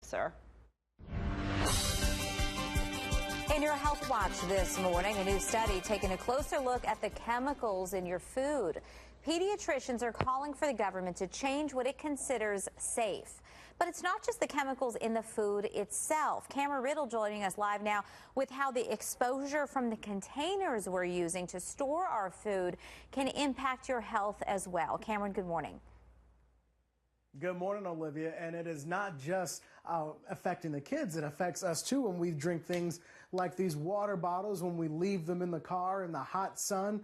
sir. In your Health Watch this morning, a new study taking a closer look at the chemicals in your food. Pediatricians are calling for the government to change what it considers safe. But it's not just the chemicals in the food itself. Cameron Ridle joining us live now with how the exposure from the containers we're using to store our food can impact your health as well. Cameron, good morning. Good morning, Olivia. And it is not just affecting the kids. It affects us, too, when we drink things like these water bottles, when we leave them in the car in the hot sun.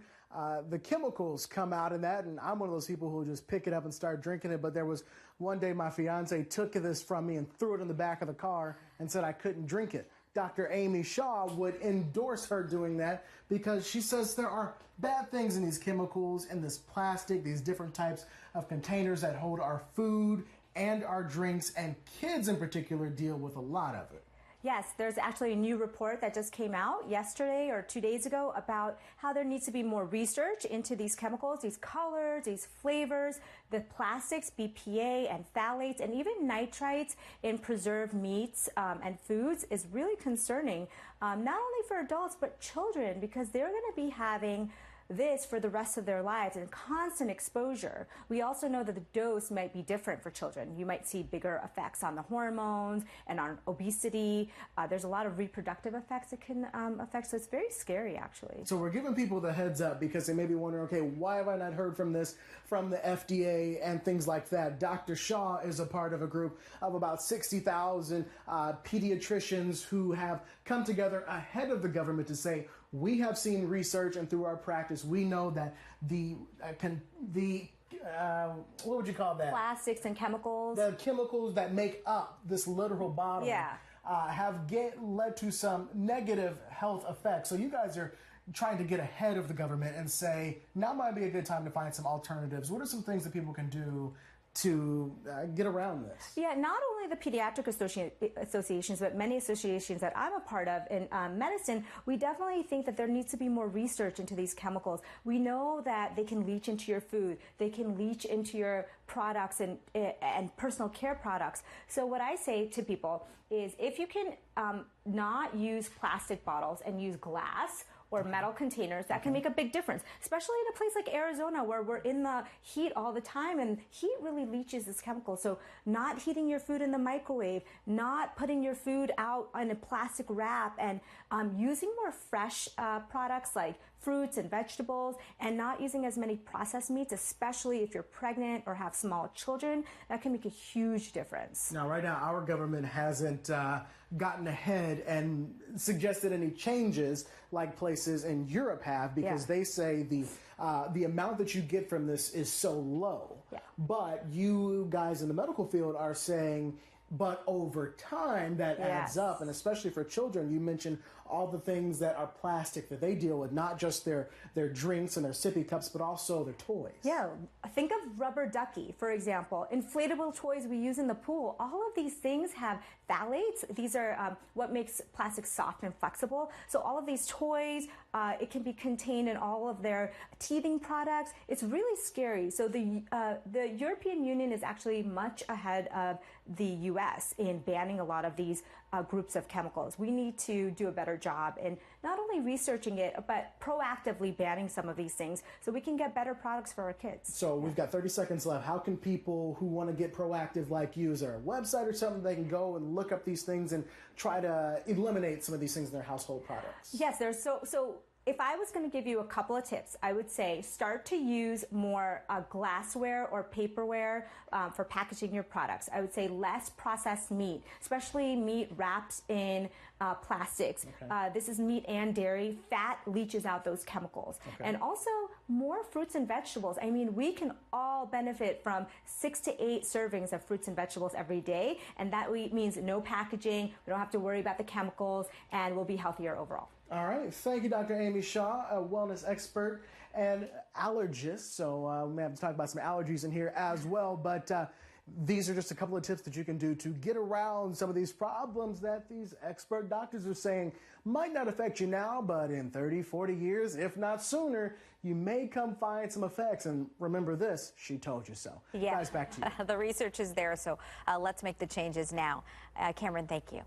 The chemicals come out in that, and I'm one of those people who just pick it up and start drinking it. But there was one day my fiance took this from me and threw it in the back of the car and said I couldn't drink it. Dr. Amy Shah would endorse her doing that because she says there are bad things in these chemicals and this plastic, these different types of containers that hold our food and our drinks, and kids in particular deal with a lot of it. Yes, there's actually a new report that just came out yesterday or 2 days ago about how there needs to be more research into these chemicals, these colors, these flavors, the plastics, BPA and phthalates, and even nitrites in preserved meats and foods is really concerning, not only for adults but children, because they're going to be having this for the rest of their lives and constant exposure. We also know that the dose might be different for children. You might see bigger effects on the hormones and on obesity. There's a lot of reproductive effects it can affect, so it's very scary, actually. So we're giving people the heads up because they may be wondering, okay, why have I not heard from this from the FDA and things like that? Dr. Shah is a part of a group of about 60,000 pediatricians who have come together ahead of the government to say, we have seen research, and through our practice, we know that what would you call that? Plastics and chemicals. The chemicals that make up this literal bottle have led to some negative health effects. So you guys are trying to get ahead of the government and say, now might be a good time to find some alternatives. What are some things that people can do to get around this? Yeah, not only the pediatric associations, but many associations that I'm a part of in medicine, we definitely think that there needs to be more research into these chemicals. We know that they can leach into your food, they can leach into your products and personal care products. So what I say to people is if you can not use plastic bottles and use glass or metal containers, that can make a big difference, especially in a place like Arizona where we're in the heat all the time, and heat really leaches this chemical. So not heating your food in the microwave, not putting your food out in a plastic wrap, and using more fresh products like fruits and vegetables, and not using as many processed meats, especially if you're pregnant or have small children. That can make a huge difference. Now, right now, our government hasn't gotten ahead and suggested any changes like places in Europe have, because they say the amount that you get from this is so low. But you guys in the medical field are saying, but over time that adds up, and especially for children. You mentioned all the things that are plastic that they deal with, not just their drinks and their sippy cups, but also their toys. Yeah, think of rubber ducky, for example. Inflatable toys we use in the pool. All of these things have phthalates. These are what makes plastic soft and flexible. So all of these toys, it can be contained in all of their teething products. It's really scary. So the European Union is actually much ahead of the U.S. in banning a lot of these groups of chemicals. We need to do a better job in not only researching it, but proactively banning some of these things so we can get better products for our kids. So we've got 30 seconds left. How can people who want to get proactive like you, is there a website or something they can go and look up these things and try to eliminate some of these things in their household products? Yes, there's so if I was going to give you a couple of tips, I would say start to use more glassware or paperware for packaging your products. I would say less processed meat, especially meat wrapped in plastics. This is meat and dairy. Fat leaches out those chemicals. And also more fruits and vegetables. I mean, we can all benefit from 6 to 8 servings of fruits and vegetables every day. And that means no packaging. We don't have to worry about the chemicals, and we'll be healthier overall. All right. Thank you, Dr. Amy Shah, a wellness expert and allergist. So we may have to talk about some allergies in here as well. But These are just a couple of tips that you can do to get around some of these problems that these expert doctors are saying might not affect you now, but in 30, 40 years, if not sooner, you may come find some effects. And remember this, she told you so. Yeah. Guys, back to you. The research is there, so let's make the changes now. Cameron, thank you.